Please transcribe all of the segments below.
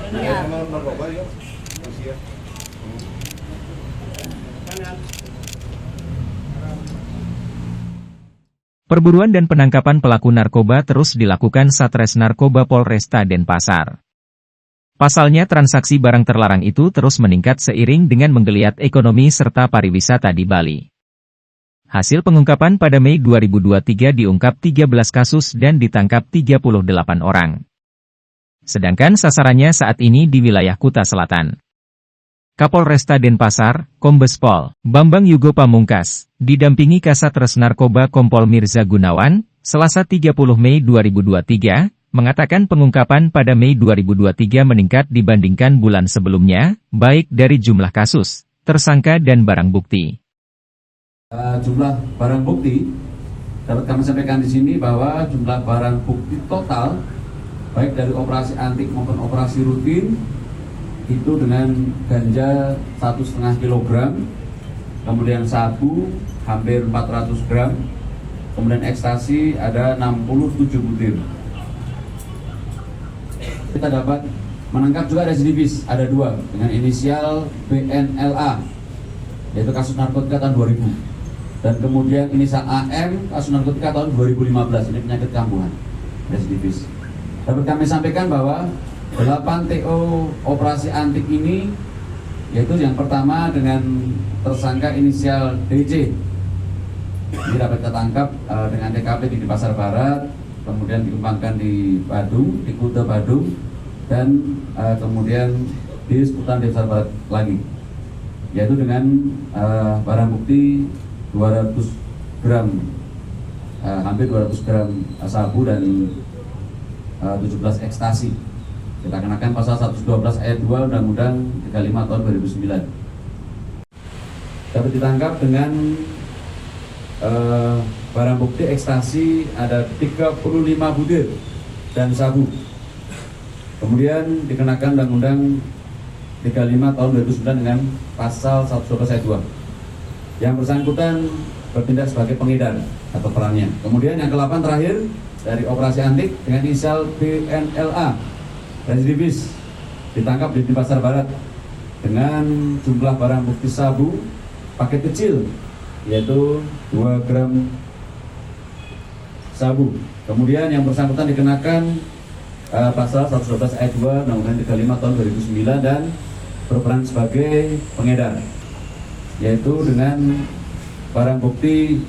Ya. Perburuan dan penangkapan pelaku narkoba terus dilakukan Satres Narkoba Polresta Denpasar. Pasalnya transaksi barang terlarang itu terus meningkat seiring dengan menggeliat ekonomi serta pariwisata di Bali. Hasil pengungkapan pada Mei 2023 diungkap 13 kasus dan ditangkap 38 orang. Sedangkan sasarannya saat ini di wilayah Kuta Selatan. Kapolresta Denpasar, Kombes Pol Bambang Yugo Pamungkas, didampingi Kasatres Narkoba Kompol Mirza Gunawan, Selasa 30 Mei 2023, mengatakan pengungkapan pada Mei 2023 meningkat dibandingkan bulan sebelumnya, baik dari jumlah kasus, tersangka dan barang bukti. Jumlah barang bukti dapat kami sampaikan di sini bahwa jumlah barang bukti total baik dari operasi antik maupun operasi rutin itu dengan ganja 1,5 kg, kemudian sabu hampir 400 gram, kemudian ekstasi ada 67 butir. Kita dapat menangkap juga residivis, ada 2 dengan inisial BNLA, yaitu kasus narkotika tahun 2000, dan kemudian inisial AM, kasus narkotika tahun 2015, ini penyakit kambuhan, residivis. Dapat kami sampaikan bahwa 8 TO operasi antik ini, yaitu yang pertama dengan tersangka inisial DJ, ini dapat kita tangkap dengan TKP di Pasar Barat, kemudian dikembangkan di Badung, di Kuta Badung, dan kemudian di seputar Pasar Barat lagi, yaitu dengan barang bukti 200 gram, hampir 200 gram sabu dan 17 ekstasi. Kita kenakan pasal 112 ayat 2 Undang-Undang 35 tahun 2009. Dapat ditangkap dengan barang bukti ekstasi ada 35 butir dan sabu. Kemudian dikenakan Undang-Undang 35 tahun 2009 dengan pasal 112 ayat 2. Yang bersangkutan bertindak sebagai pengedar atau perannya. Kemudian yang ke-8 terakhir dari operasi antik dengan inisial BNLA, residivis, ditangkap di Pasar Barat dengan jumlah barang bukti sabu paket kecil, yaitu 2 gram sabu. Kemudian yang bersangkutan dikenakan pasal 112 ayat 2 Undang-Undang 35 tahun 2009 dan berperan sebagai pengedar, yaitu dengan barang bukti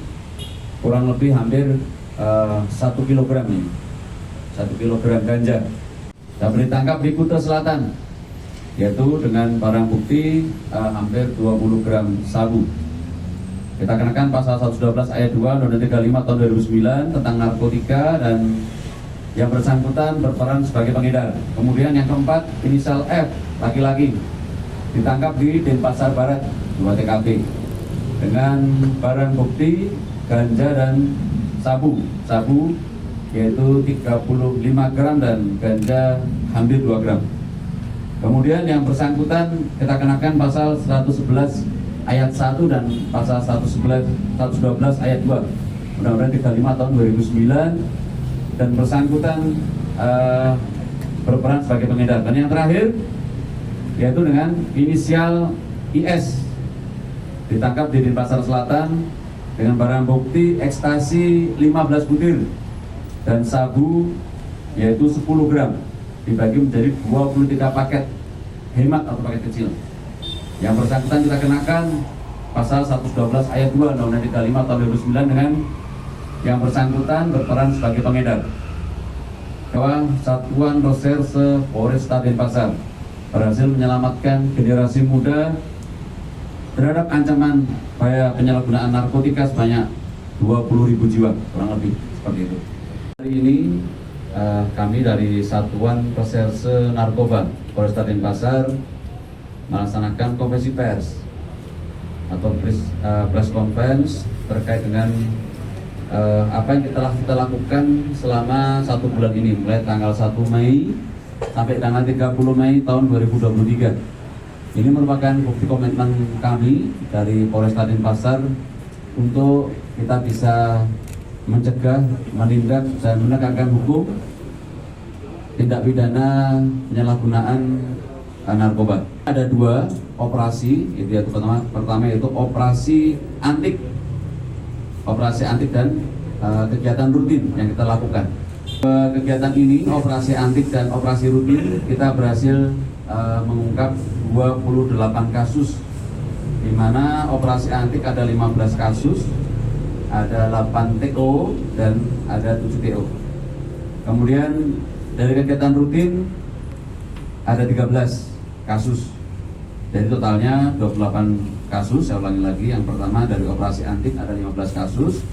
kurang lebih hampir 1 kilogram ini, 1 kilogram ganja. Dan ditangkap di Kuta Selatan, yaitu dengan barang bukti hampir 20 gram sabu. Kita kenakan pasal 112 ayat 2 Undang-Undang 35 tahun 2009 tentang narkotika dan yang bersangkutan berperan sebagai pengedar. Kemudian yang keempat, inisial F, laki-laki, ditangkap di Denpasar Barat, 2 TKP, dengan barang bukti ganja dan sabu. Sabu yaitu 35 gram dan ganja hampir 2 gram. Kemudian yang bersangkutan kita kenakan pasal 111 ayat 1 dan pasal 112 ayat 2 Undang-Undang 35 tahun 2009 dan bersangkutan berperan sebagai pengedar. Dan yang terakhir yaitu dengan inisial IS, ditangkap di Denpasar Selatan dengan barang bukti ekstasi 15 butir dan sabu yaitu 10 gram dibagi menjadi 23 paket hemat atau paket kecil. Yang bersangkutan kita kenakan pasal 112 ayat 2 Undang-Undang 35 tahun 2009 dengan yang bersangkutan berperan sebagai pengedar. Bahwa Satuan Reserse Polresta Denpasar berhasil menyelamatkan generasi muda terhadap ancaman bahaya penyalahgunaan narkotika sebanyak 20.000 jiwa, kurang lebih seperti itu. Hari ini kami dari Satuan Reserse Narkoba Polresta Denpasar melaksanakan konferensi pers atau press conference terkait dengan apa yang telah kita lakukan selama 1 bulan ini, mulai tanggal 1 Mei sampai tanggal 30 Mei tahun 2023. Ini merupakan bukti komitmen kami dari Polresta Denpasar untuk kita bisa mencegah, menindak, dan menegakkan hukum tindak pidana penyalahgunaan narkoba. Ada 2 operasi, yaitu pertama yaitu operasi antik dan kegiatan rutin yang kita lakukan. Kegiatan ini, operasi antik dan operasi rutin, kita berhasil mengungkap 28 kasus, di mana operasi antik ada 15 kasus, ada 8 TO dan ada 7 TO. Kemudian dari kegiatan rutin ada 13 kasus. Jadi totalnya 28 kasus. Saya ulangi lagi, yang pertama dari operasi antik ada 15 kasus.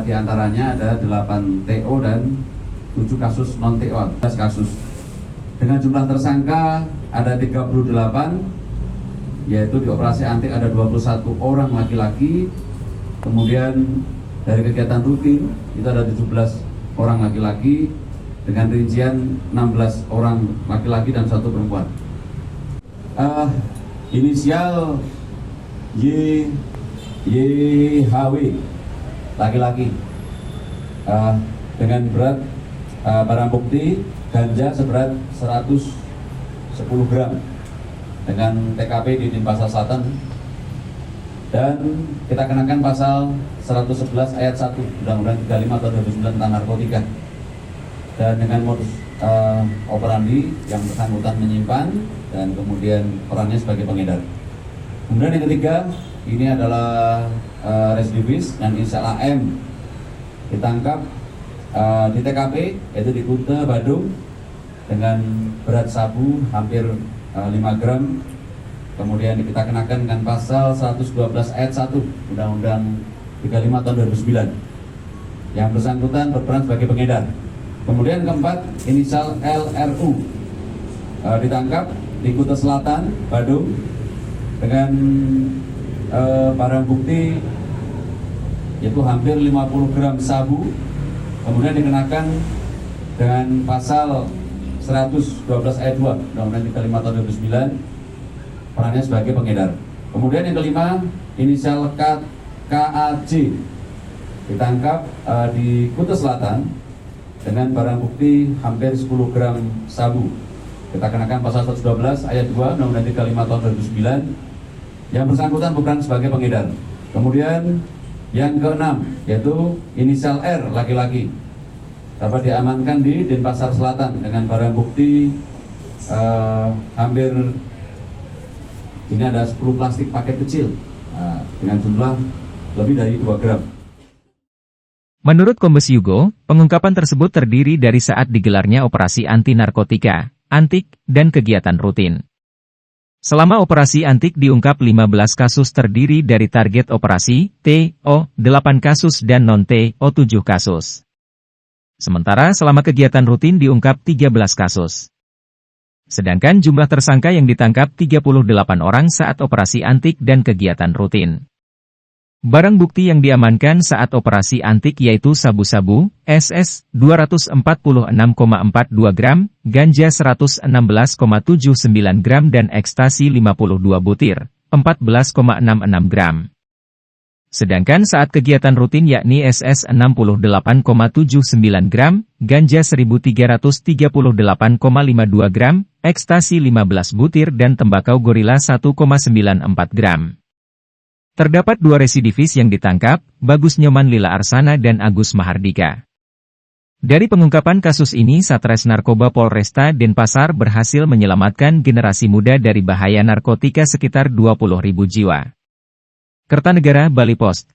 Di antaranya ada 8 TO dan 7 kasus non TO, 11 kasus. Dengan jumlah tersangka ada 38, yaitu di operasi antik ada 21 orang laki-laki. Kemudian dari kegiatan rutin itu ada 17 orang laki-laki dengan rincian 16 orang laki-laki dan 1 perempuan. Inisial YHW laki-laki, dengan berat barang bukti ganja seberat 110 gram dengan TKP di Denpasar Selatan, dan kita kenakan pasal 111 ayat 1 Undang-Undang 35 tahun 2009 tentang narkotika. Dan dengan modus operandi yang bersangkutan menyimpan dan kemudian perannya sebagai pengedar. Kemudian yang ketiga, ini adalah residivis dan inisial AM, ditangkap di TKP, yaitu di Kuta, Badung, dengan berat sabu hampir 5 gram. Kemudian kita kenakan dengan pasal 112 ayat 1 Undang-Undang 35 tahun 2009. Yang bersangkutan berperan sebagai pengedar. Kemudian keempat, inisial LRU, ditangkap di Kuta Selatan, Badung, dengan barang bukti yaitu hampir 50 gram sabu. Kemudian dikenakan dengan pasal 112 ayat 2 Undang-Undang 35 tahun 2009, perannya sebagai pengedar. Kemudian yang kelima, inisial KAJ, ditangkap di Kuta Selatan dengan barang bukti hampir 10 gram sabu. Kita kenakan pasal 112 ayat 2 Undang-Undang 35 tahun 2009, yang bersangkutan bukan sebagai pengedar. Kemudian yang keenam, yaitu inisial R laki-laki, dapat diamankan di Denpasar Selatan dengan barang bukti hampir, ini ada 10 plastik paket kecil dengan jumlah lebih dari 2 gram. Menurut Kombes Yugo, pengungkapan tersebut terdiri dari saat digelarnya operasi anti narkotika, antik, dan kegiatan rutin. Selama operasi antik diungkap 15 kasus terdiri dari target operasi, TO, 8 kasus dan non-TO 7 kasus. Sementara selama kegiatan rutin diungkap 13 kasus. Sedangkan jumlah tersangka yang ditangkap 38 orang saat operasi antik dan kegiatan rutin. Barang bukti yang diamankan saat operasi antik yaitu sabu-sabu, SS, 246,42 gram, ganja 116,79 gram dan ekstasi 52 butir, 14,66 gram. Sedangkan saat kegiatan rutin yakni SS 68,79 gram, ganja 1338,52 gram, ekstasi 15 butir dan tembakau gorila 1,94 gram. Terdapat 2 residivis yang ditangkap, Bagus Nyoman Lila Arsana dan Agus Mahardika. Dari pengungkapan kasus ini Satres Narkoba Polresta Denpasar berhasil menyelamatkan generasi muda dari bahaya narkotika sekitar 20.000 jiwa. Kertanegara, Bali Post.